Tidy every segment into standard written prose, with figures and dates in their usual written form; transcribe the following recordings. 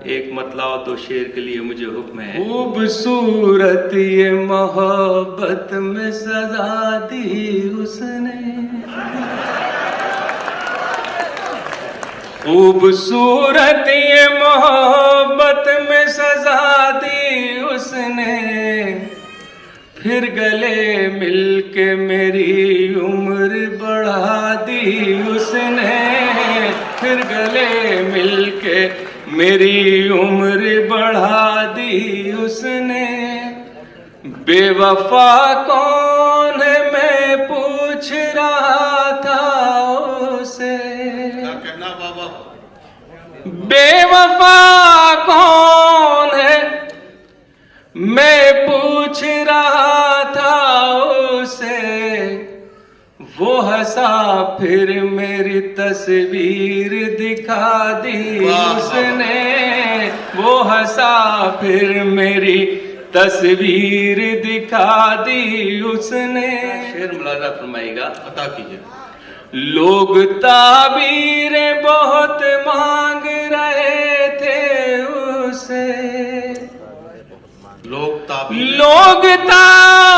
एक मतलाओ तो शेर के लिए मुझे हुक्म है। खूबसूरत ये मोहब्बत में सजा दी उसने, खूबसूरत ये मोहब्बत में सजा दी उसने, फिर गले मिलके मेरी उम्र बढ़ा दी उसने, फिर गले मिलके मेरी उम्र बढ़ा दी उसने। बेवफा कौन है मैं पूछ रहा था उसे, बेवफा कौन है मैं पूछ रहा था उसे, वो हंसा फिर मेरी तस्वीर दिखा दी उसने, वो हंसा फिर मेरी तस्वीर दिखा दी उसने। शेर मुलाजा फरमाइएगा, अता कीजिए। लोग ताबीरें बहुत मांग रहे थे उसे, लोग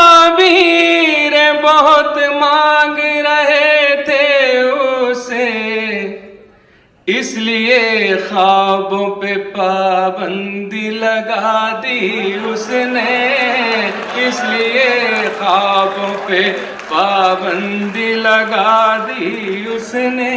ताबीरें बहुत मांग रहे थे उसे, इसलिए ख्वाबों पे पाबंदी लगा दी उसने, इसलिए ख्वाबों पे पाबंदी लगा दी उसने।